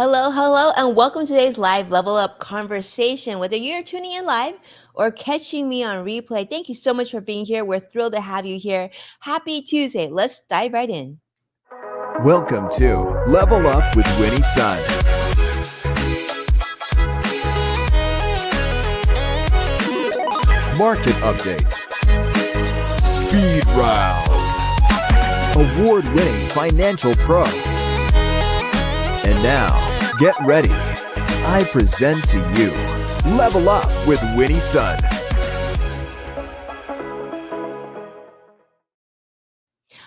Hello, hello, and welcome to today's live level up conversation. Whether you're tuning in live or catching me on replay, thank you so much for being here. We're thrilled to have you here. Happy Tuesday. Let's dive right in. Welcome to Level Up with Winnie Sun. Market updates. Speed round. Award-winning financial pro. And now, get ready. I present to you Level Up with Winnie Sun.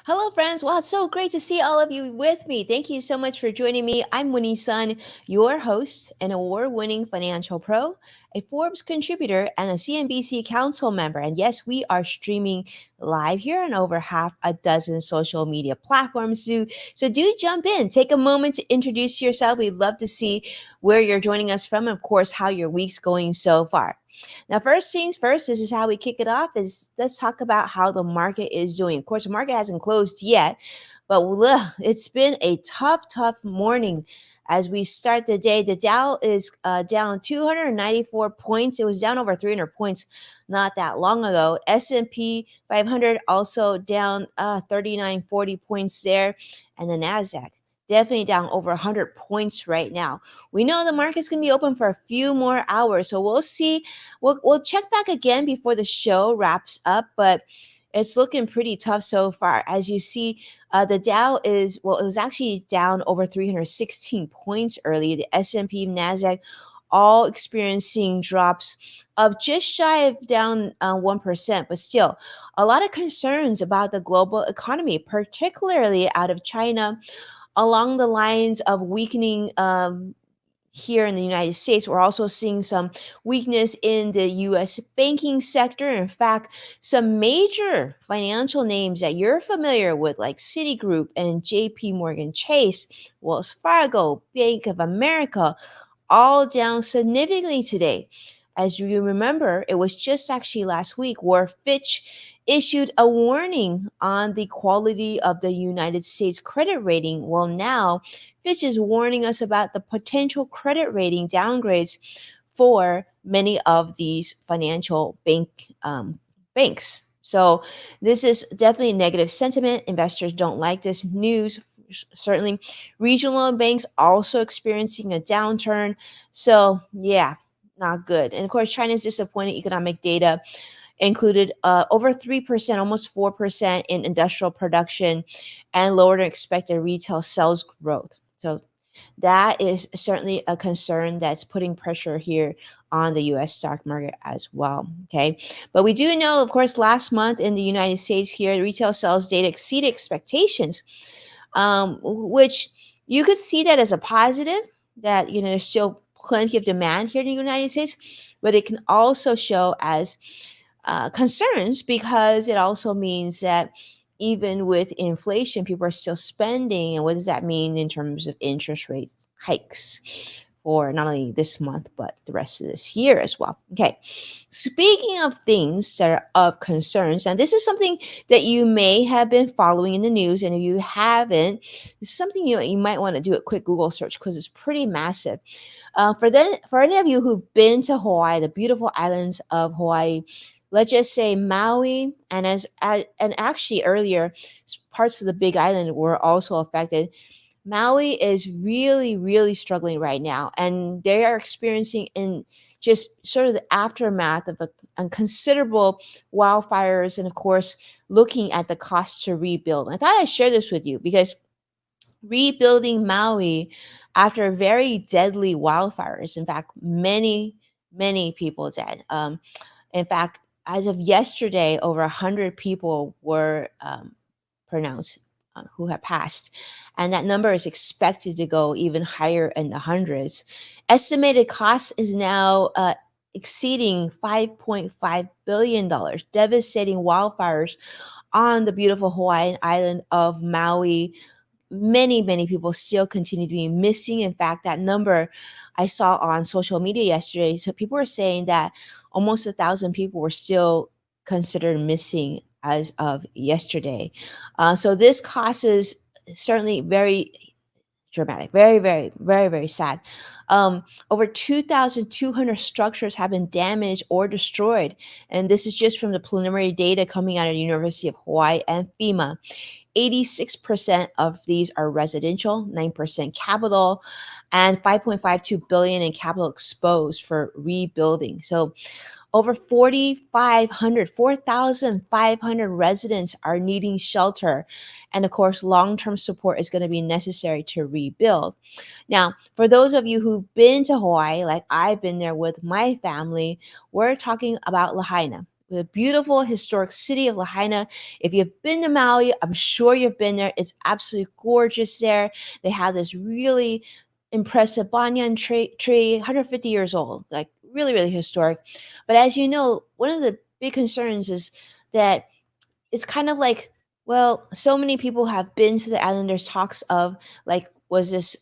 Hello, friends. Wow, it's so great to see all of you with me. Thank you so much for joining me. I'm Winnie Sun, your host, an award winning financial pro, a Forbes contributor, and a CNBC council member. And yes, we are streaming live here on over half a dozen social media platforms. So do jump in. Take a moment to introduce yourself. We'd love to see where you're joining us from, and of course, how your week's going so far. Now, first things first, this is how we kick it off is let's talk about how the market is doing. Of course, the market hasn't closed yet, but it's been a tough morning as we start the day. The Dow is down 294 points. It was down over 300 points not that long ago. S&P 500 also down 3940 points there, and the Nasdaq definitely down over 100 points right now. We know the market's going to be open for a few more hours, so we'll see. We'll check back again before the show wraps up, but it's looking pretty tough so far. As you see, the Dow it was actually down over 316 points early. The S&P, Nasdaq, all experiencing drops of just shy of down 1%, but still a lot of concerns about the global economy, particularly out of China, along the lines of weakening here in the United States. We're also seeing some weakness in the US banking sector. In fact, some major financial names that you're familiar with, like Citigroup and JP Morgan Chase, Wells Fargo, Bank of America, all down significantly today. As you remember, it was just actually last week where Fitch issued a warning on the quality of the United States credit rating. Well, now Fitch is warning us about the potential credit rating downgrades for many of these financial banks. So this is definitely negative sentiment. Investors don't like this news. Certainly, regional banks also experiencing a downturn. So yeah, not good. And of course, China's disappointing economic data included over 3%, almost 4% in industrial production, and lower than expected retail sales growth. So that is certainly a concern that's putting pressure here on the US stock market as well. Okay. But we do know, of course, last month in the United States here, retail sales data exceeded expectations, which you could see that as a positive, that, there's still plenty of demand here in the United States, but it can also show as concerns, because it also means that even with inflation, people are still spending. And what does that mean in terms of interest rate hikes for not only this month, but the rest of this year as well? Okay. Speaking of things that are of concerns, and this is something that you may have been following in the news, and if you haven't, this is something you might want to do a quick Google search because it's pretty massive. For any of you who've been to Hawaii, the beautiful islands of Hawaii, let's just say Maui, and actually earlier parts of the Big Island were also affected. Maui is really struggling right now, and they are experiencing in just sort of the aftermath of a considerable wildfires, and of course looking at the cost to rebuild. I thought I'd share this with you because rebuilding Maui after very deadly wildfires, in fact, many people died. In fact, as of yesterday, over 100 people were pronounced who have passed, and that number is expected to go even higher in the hundreds. Estimated cost is now exceeding $5.5 billion, devastating wildfires on the beautiful Hawaiian island of Maui. Many people still continue to be missing. In fact, that number I saw on social media yesterday, so people were saying that almost 1,000 people were still considered missing as of yesterday. So this causes certainly very dramatic. Very, very, very, very sad. Over 2,200 structures have been damaged or destroyed. And this is just from the preliminary data coming out of the University of Hawaii and FEMA. 86% of these are residential, 9% capital, and 5.52 billion in capital exposed for rebuilding. So over 4,500 residents are needing shelter. And of course, long term support is going to be necessary to rebuild. Now, for those of you who've been to Hawaii, like I've been there with my family, we're talking about Lahaina, the beautiful historic city of Lahaina. If you've been to Maui, I'm sure you've been there. It's absolutely gorgeous there. They have this really impressive banyan tree, 150 years old, like really, really historic. But as you know, one of the big concerns is that it's kind of like, well, so many people have been to the island. There's talks of like, was this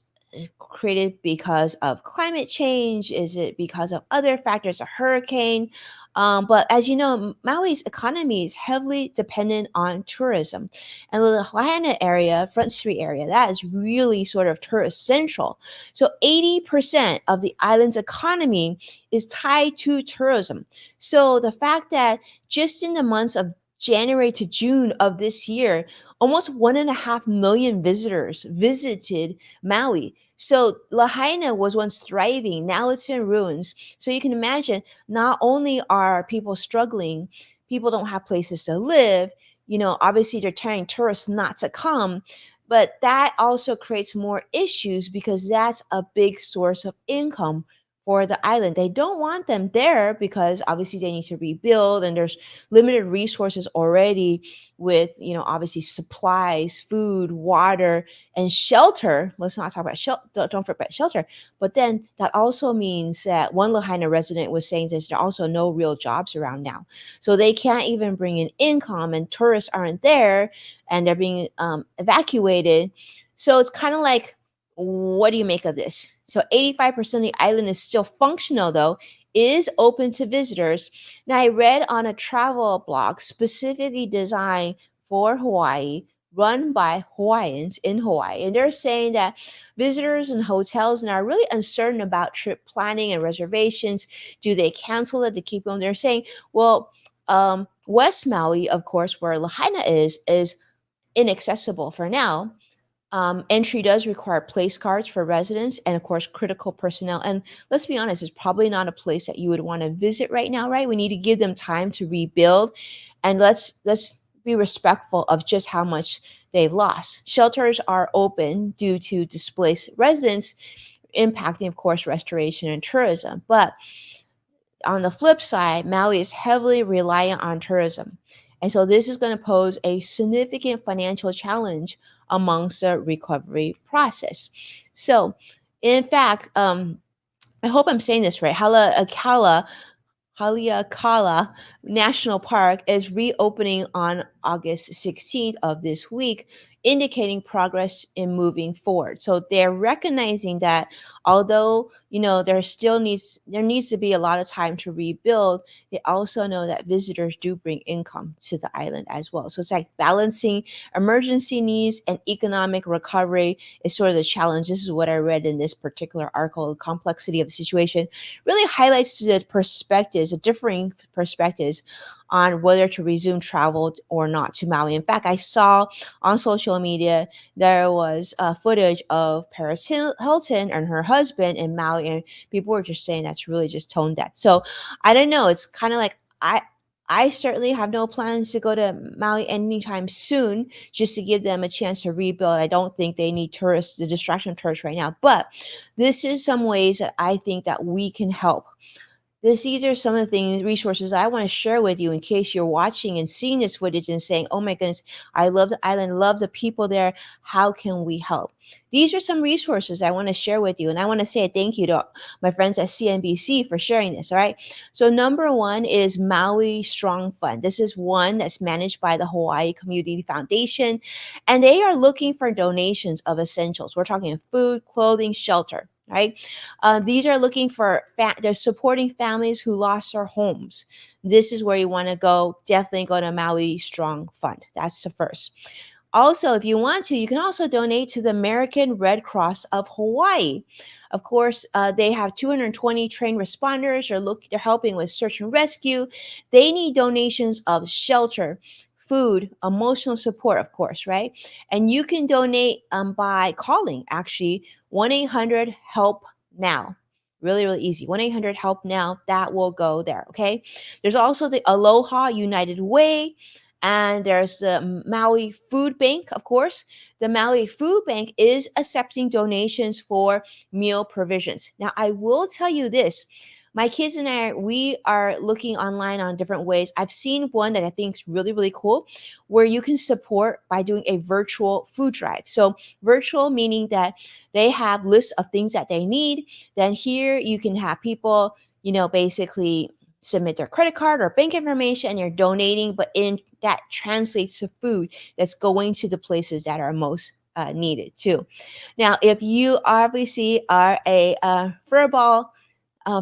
created because of climate change? Is it because of other factors, a hurricane? But as you know, Maui's economy is heavily dependent on tourism. And the Lahaina area, Front Street area, that is really sort of tourist central. So 80% of the island's economy is tied to tourism. So the fact that just in the months of January to June of this year, almost 1.5 million visitors visited Maui. So Lahaina was once thriving, now it's in ruins. So you can imagine, not only are people struggling, people don't have places to live. Obviously they're telling tourists not to come, but that also creates more issues because that's a big source of income for the island. They don't want them there because obviously they need to rebuild, and there's limited resources already with, obviously supplies, food, water, and shelter. Let's not talk about shelter. Don't forget shelter. But then that also means that one Lahaina resident was saying there's also no real jobs around now. So they can't even bring in income, and tourists aren't there, and they're being evacuated. So it's kind of like, what do you make of this? So 85% of the island is still functional, though, is open to visitors. Now, I read on a travel blog specifically designed for Hawaii, run by Hawaiians in Hawaii. And they're saying that visitors and hotels now are really uncertain about trip planning and reservations. Do they cancel it to keep them? They're saying, well, West Maui, of course, where Lahaina is inaccessible for now. Entry does require place cards for residents and, of course, critical personnel. And let's be honest, it's probably not a place that you would want to visit right now, right? We need to give them time to rebuild, and let's be respectful of just how much they've lost. Shelters are open due to displaced residents, impacting, of course, restoration and tourism. But on the flip side, Maui is heavily reliant on tourism. And so this is going to pose a significant financial challenge amongst the recovery process. So, in fact, I hope I'm saying this right. Haleakala National Park is reopening on August 16th of this week, indicating progress in moving forward. So they're recognizing that although, there needs to be a lot of time to rebuild, they also know that visitors do bring income to the island as well. So it's like balancing emergency needs and economic recovery is sort of the challenge. This is what I read in this particular article. The complexity of the situation really highlights the perspectives, the differing perspectives on whether to resume travel or not to Maui. In fact, I saw on social media there was footage of Paris Hilton and her husband in Maui, and people were just saying that's really just tone deaf. So I don't know. It's kind of like I certainly have no plans to go to Maui anytime soon, just to give them a chance to rebuild. I don't think they need tourists, the distraction of tourists right now. But this is some ways that I think that we can help. These are some of the things, resources I want to share with you in case you're watching and seeing this footage and saying, oh my goodness, I love the island, love the people there. How can we help? These are some resources I want to share with you. And I want to say a thank you to my friends at CNBC for sharing this. All right. So number one is Maui Strong Fund. This is one that's managed by the Hawaii Community Foundation. And they are looking for donations of essentials. We're talking food, clothing, shelter. Right? These are looking for, they're supporting families who lost their homes. This is where you want to go. Definitely go to Maui Strong Fund. That's the first. Also, if you want to, you can also donate to the American Red Cross of Hawaii. Of course, they have 220 trained responders. They're helping with search and rescue. They need donations of shelter, food, emotional support, of course, right? And you can donate by calling actually 1-800-HELP-NOW. Really, really easy. 1-800-HELP-NOW. That will go there. Okay. There's also the Aloha United Way. And there's the Maui Food Bank, of course. The Maui Food Bank is accepting donations for meal provisions. Now, I will tell you this. My kids and I, we are looking online on different ways. I've seen one that I think is really, really cool where you can support by doing a virtual food drive. So, virtual meaning that they have lists of things that they need. Then here you can have people, basically submit their credit card or bank information and you're donating, but in that translates to food that's going to the places that are most needed too. Now, if you obviously are a furball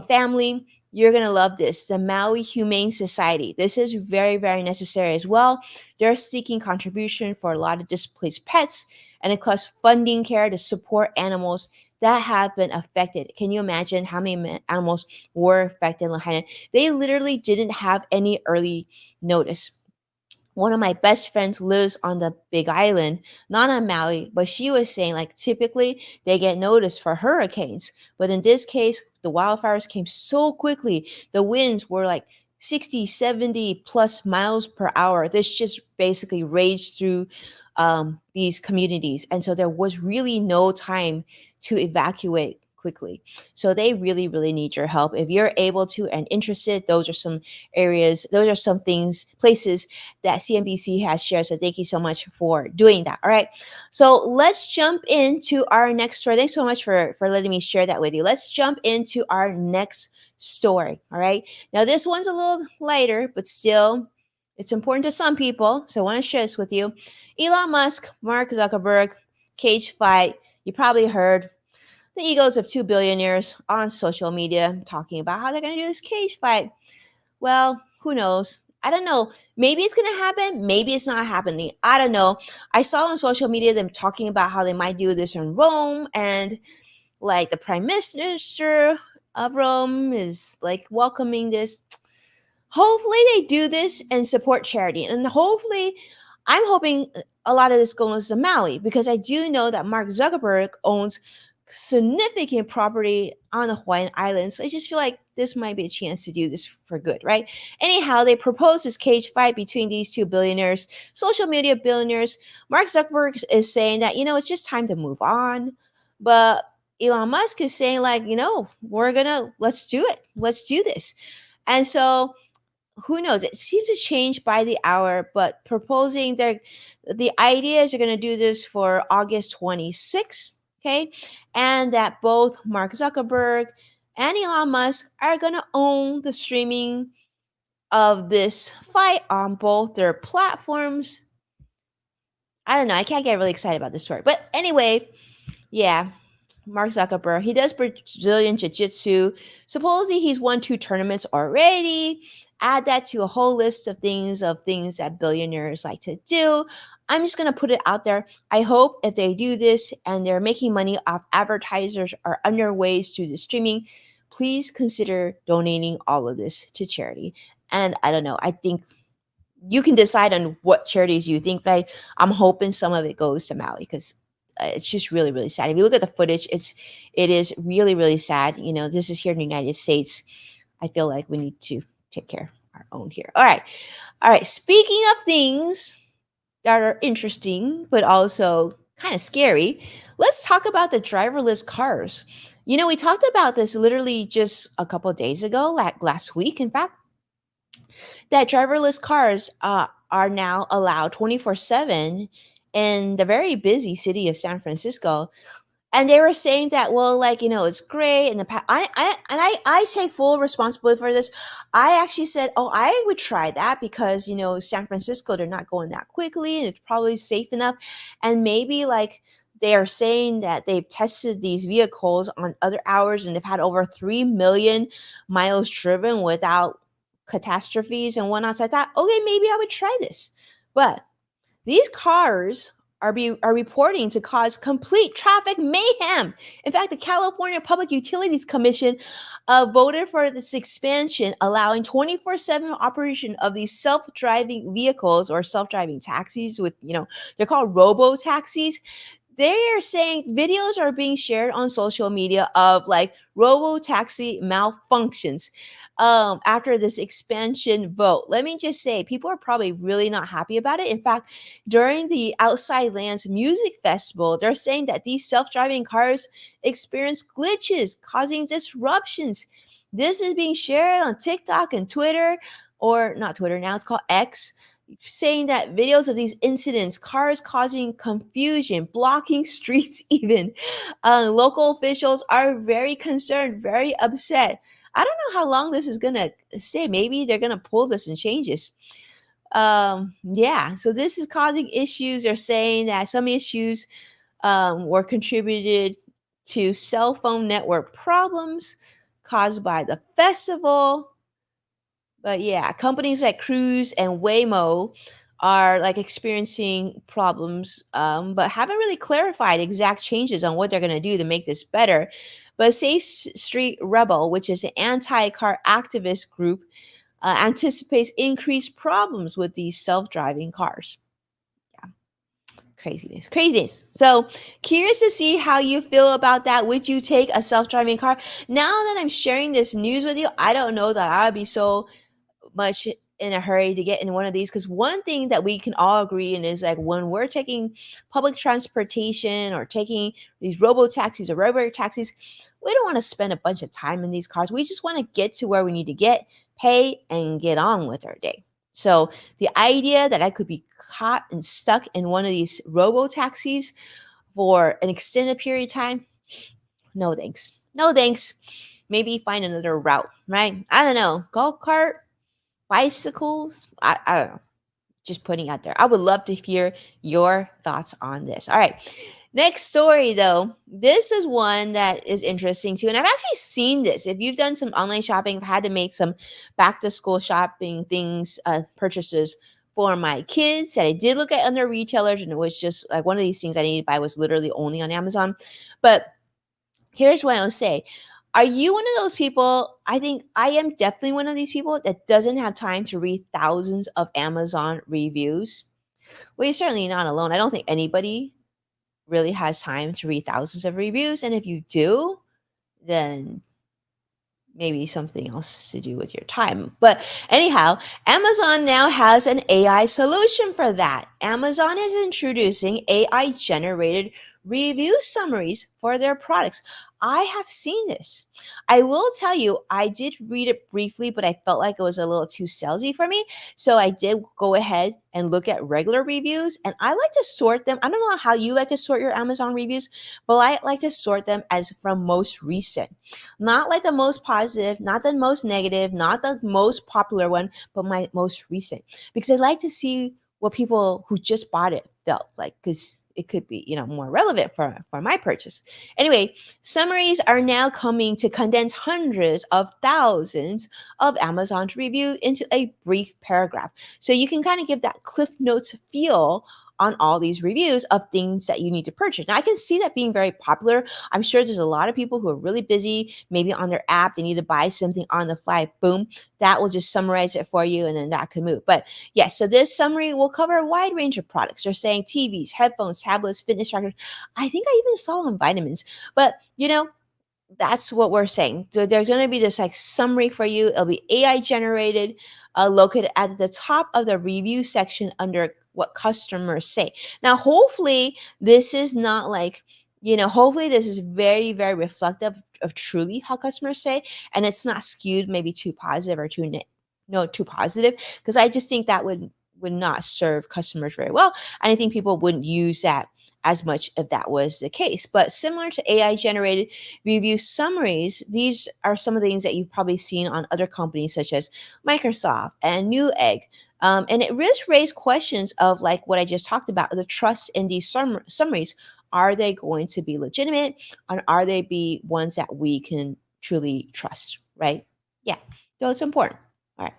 family, you're going to love this. The Maui Humane Society. This is very, very necessary as well. They're seeking contribution for a lot of displaced pets and it costs funding care to support animals that have been affected. Can you imagine how many animals were affected in Lahaina? They literally didn't have any early notice. One of my best friends lives on the Big Island, not on Maui, but she was saying like typically they get noticed for hurricanes. But in this case, the wildfires came so quickly. The winds were like 60, 70 plus miles per hour. This just basically raged through these communities. And so there was really no time to evacuate quickly. So they really, really need your help. If you're able to and interested, those are some areas, those are some things, places that CNBC has shared. So thank you so much for doing that. All right. So let's jump into our next story. Thanks so much for letting me share that with you. Let's jump into our next story. All right. Now this one's a little lighter, but still it's important to some people. So I want to share this with you. Elon Musk, Mark Zuckerberg, cage fight. You probably heard the egos of two billionaires on social media talking about how they're going to do this cage fight. Well, who knows? I don't know. Maybe it's going to happen. Maybe it's not happening. I don't know. I saw on social media them talking about how they might do this in Rome, and like the prime minister of Rome is like welcoming this. Hopefully they do this and support charity. And hopefully, I'm hoping a lot of this goes to Maui because I do know that Mark Zuckerberg owns significant property on the Hawaiian Islands. So I just feel like this might be a chance to do this for good, right? Anyhow, they proposed this cage fight between these two billionaires, social media billionaires. Mark Zuckerberg is saying that, it's just time to move on. But Elon Musk is saying, like, let's do it. Let's do this. And so who knows? It seems to change by the hour, but proposing the ideas are going to do this for August 26th, okay? And that both Mark Zuckerberg and Elon Musk are going to own the streaming of this fight on both their platforms. I don't know. I can't get really excited about this story. But anyway, yeah, Mark Zuckerberg, he does Brazilian Jiu Jitsu. Supposedly he's won 2 tournaments already. Add that to a whole list of things that billionaires like to do. I'm just going to put it out there. I hope if they do this and they're making money off advertisers or other ways through the streaming, please consider donating all of this to charity. And I don't know, I think you can decide on what charities you think, but I'm hoping some of it goes to Maui because it's just really, really sad. If you look at the footage, it is really, really sad. This is here in the United States. I feel like we need to take care of our own here. All right. Speaking of things that are interesting, but also kind of scary, let's talk about the driverless cars. We talked about this literally just a couple of days ago, like last week, in fact, that driverless cars are now allowed 24/7 in the very busy city of San Francisco. And they were saying that, well, like, it's great. In the past, I take full responsibility for this. I actually said, oh, I would try that because, San Francisco, they're not going that quickly and it's probably safe enough. And maybe like they are saying that they've tested these vehicles on other hours and they've had over 3 million miles driven without catastrophes and whatnot. So I thought, okay, maybe I would try this. But these cars are reporting to cause complete traffic mayhem. In fact, the California Public Utilities Commission voted for this expansion, allowing 24/7 operation of these self-driving vehicles or self-driving taxis with, they're called robo taxis. They are saying videos are being shared on social media of like robo taxi malfunctions after this expansion vote. Let me just say, people are probably really not happy about it. In fact, during the Outside Lands Music Festival, they're saying that these self driving cars experience glitches, causing disruptions. This is being shared on TikTok and Twitter, or not Twitter now, it's called X, saying that videos of these incidents, cars causing confusion, blocking streets, even. Local officials are very concerned, very upset. I don't know how long this is gonna stay. Maybe they're gonna pull this and change this. Yeah, so this is causing issues. They're saying that some issues were contributed to cell phone network problems caused by the festival. But yeah, companies like Cruise and Waymo are like experiencing problems, but haven't really clarified exact changes on what they're going to do to make this better. But Safe Street Rebel, which is an anti-car activist group, anticipates increased problems with these self-driving cars. Yeah, craziness, craziness. So curious to see how you feel about that. Would you take a self-driving car? Now that I'm sharing this news with you, I don't know that I would be so much in a hurry to get in one of these, because one thing that we can all agree in is like when we're taking public transportation or taking these robo taxis or robo taxis, we don't want to spend a bunch of time in these cars. We just want to get to where we need to get, pay, and get on with our day. So the idea that I could be caught and stuck in one of these robo taxis for an extended period of time, no thanks, no thanks. Maybe find another route, right? I don't know, golf cart, bicycles. I don't know. Just putting out there. I would love to hear your thoughts on this. All right. Next story, though. This is one that is interesting too. And I've actually seen this. If you've done some online shopping, I've had to make some back to school shopping things, purchases for my kids. And I did look at other retailers, and it was just like one of these things I needed to buy was literally only on Amazon. But here's what I'll say. Are you one of those people? I think I am definitely one of these people that doesn't have time to read thousands of Amazon reviews. Well, you're certainly not alone. I don't think anybody really has time to read thousands of reviews. And if you do, then maybe something else to do with your time. But anyhow, Amazon now has an AI solution for that. Amazon is introducing AI generated review summaries for their products. I have seen this. I will tell you, I did read it briefly, but I felt like it was a little too salesy for me. So I did go ahead and look at regular reviews, and I like to sort them. I don't know how you like to sort your Amazon reviews, but I like to sort them as from most recent. Not like the most positive, not the most negative, not the most popular one, but my most recent. Because I like to see what people who just bought it felt like, because it could be, more relevant for my purchase. Anyway, summaries are now coming to condense hundreds of thousands of Amazon's review into a brief paragraph. So you can kind of give that Cliff Notes feel on all these reviews of things that you need to purchase. Now, I can see that being very popular. I'm sure there's a lot of people who are really busy, maybe on their app, they need to buy something on the fly. Boom, that will just summarize it for you, and then that can move. But yes, so this summary will cover a wide range of products. They're saying TVs, headphones, tablets, fitness trackers. I think I even saw on vitamins. But, that's what we're saying. So there's going to be this like summary for you. It'll be AI generated, located at the top of the review section under what customers say. Now, hopefully, this is not like, hopefully, this is very, very reflective of truly how customers say, and it's not skewed maybe too positive or too positive, because I just think that would not serve customers very well. And I think people wouldn't use that as much if that was the case. But similar to AI generated review summaries, these are some of the things that you've probably seen on other companies such as Microsoft and Newegg. And it really raised questions of like what I just talked about, the trust in these summaries. Are they going to be legitimate, and are they be ones that we can truly trust, right? Yeah, so it's important. All right.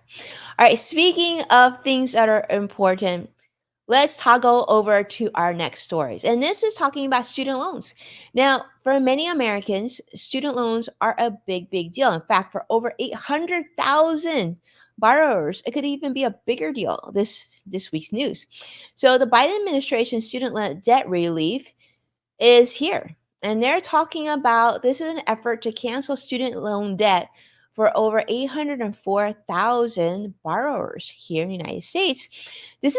All right. Speaking of things that are important, let's toggle over to our next stories. And this is talking about student loans. Now, for many Americans, student loans are a big, big deal. In fact, for over 800,000 borrowers, it could even be a bigger deal, this week's news. So the Biden administration student loan debt relief is here. And they're talking about this is an effort to cancel student loan debt for over 804,000 borrowers here in the United States. This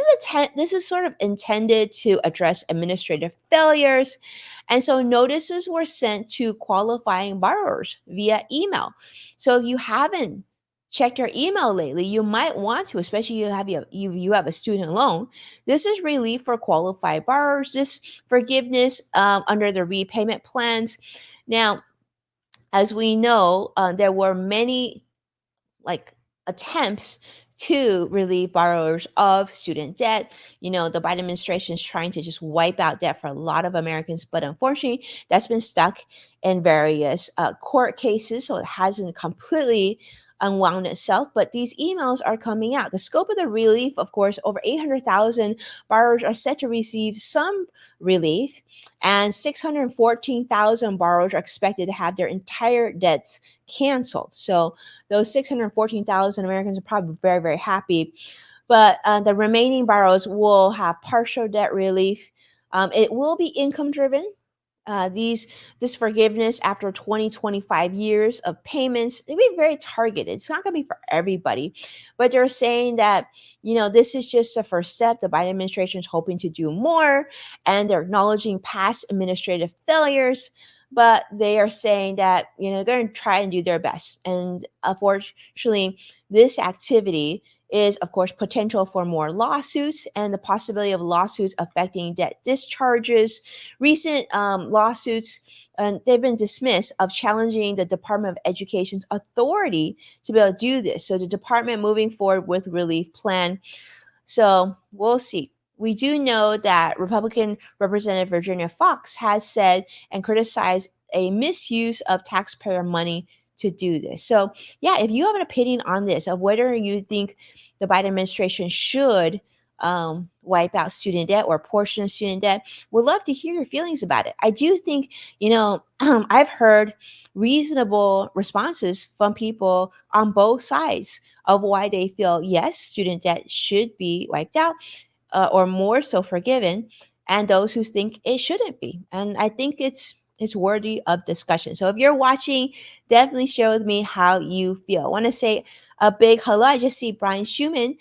is sort of intended to address administrative failures. And so notices were sent to qualifying borrowers via email. So if you haven't checked your email lately, you might want to, especially you have a student loan. This is relief for qualified borrowers. This forgiveness under the repayment plans. Now, as we know, there were many like attempts to relieve borrowers of student debt. You know, the Biden administration is trying to just wipe out debt for a lot of Americans, but unfortunately, that's been stuck in various court cases, so it hasn't completely unwound itself. But these emails are coming out. The scope of the relief, of course, over 800,000 borrowers are set to receive some relief, and 614,000 borrowers are expected to have their entire debts canceled. So those 614,000 Americans are probably very, very happy. But the remaining borrowers will have partial debt relief. It will be income driven. This forgiveness after 25 years of payments, it'll be very targeted. It's not going to be for everybody, but they're saying that, you know, this is just the first step. The Biden administration is hoping to do more, and they're acknowledging past administrative failures, but they are saying that, you know, they're going to try and do their best. And unfortunately, this activity is, of course, potential for more lawsuits and the possibility of lawsuits affecting debt discharges. Recent lawsuits, and they've been dismissed, of challenging the Department of Education's authority to be able to do this. So the department moving forward with relief plan. So we'll see. We do know that Republican Representative Virginia Foxx has said and criticized a misuse of taxpayer money to do this. So, yeah, if you have an opinion on this, of whether you think the Biden administration should wipe out student debt or a portion of student debt, would love to hear your feelings about it. I do think, you know, I've heard reasonable responses from people on both sides of why they feel, yes, student debt should be wiped out or more so forgiven, and those who think it shouldn't be. And I think it's worthy of discussion. So if you're watching, definitely share with me how you feel. I want to say a big hello. I just see Brian Schumann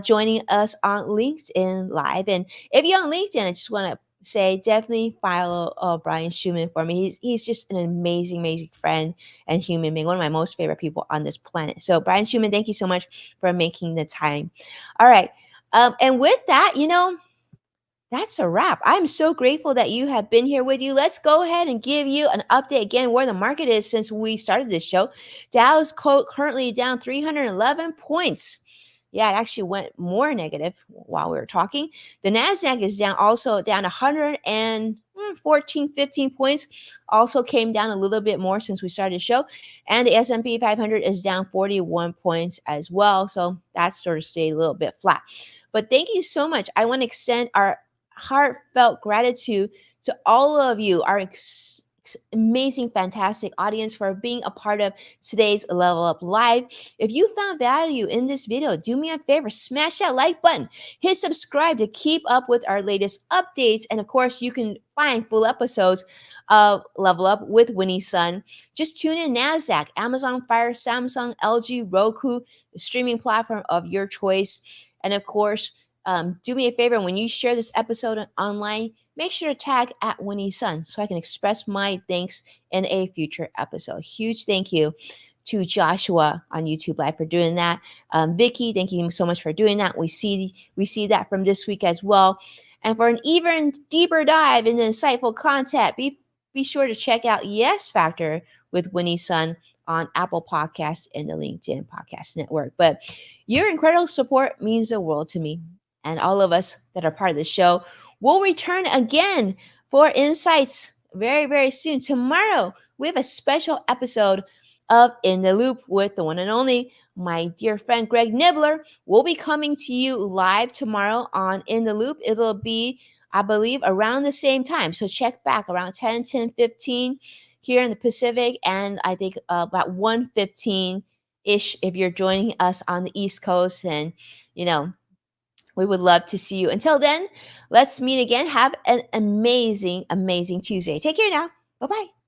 joining us on LinkedIn Live. And if you're on LinkedIn, I just want to say definitely follow Brian Schumann for me. He's just an amazing, amazing friend and human being, one of my most favorite people on this planet. So Brian Schumann, thank you so much for making the time. All right. And with that, you know, that's a wrap. I'm so grateful that you have been here with you. Let's go ahead and give you an update again where the market is since we started this show. Dow's currently down 311 points. Yeah, it actually went more negative while we were talking. The NASDAQ is also down 114, 15 points. Also came down a little bit more since we started the show. And the S&P 500 is down 41 points as well. So that's sort of stayed a little bit flat. But thank you so much. I want to extend our heartfelt gratitude to all of you, our amazing, fantastic audience, for being a part of today's Level Up Live. If you found value in this video, do me a favor, smash that like button, hit subscribe to keep up with our latest updates. And of course, you can find full episodes of Level Up with Winnie Sun. Just tune in NASDAQ, Amazon Fire, Samsung, LG, Roku, the streaming platform of your choice. And of course, do me a favor, when you share this episode online, make sure to tag at Winnie Sun so I can express my thanks in a future episode. Huge thank you to Joshua on YouTube Live for doing that. Vicky, thank you so much for doing that. We see that from this week as well. And for an even deeper dive into insightful content, be sure to check out Yes Factor with Winnie Sun on Apple Podcasts and the LinkedIn Podcast Network. But your incredible support means the world to me and all of us that are part of the show. We'll return again for insights very, very soon. Tomorrow, we have a special episode of In the Loop with the one and only, my dear friend Greg Nibbler. We'll be coming to you live tomorrow on In the Loop. It'll be, I believe, around the same time. So check back around 10:15 here in the Pacific, and I think about 1:15 ish if you're joining us on the East Coast. And, you know, we would love to see you. Until then, let's meet again. Have an amazing, amazing Tuesday. Take care now. Bye bye.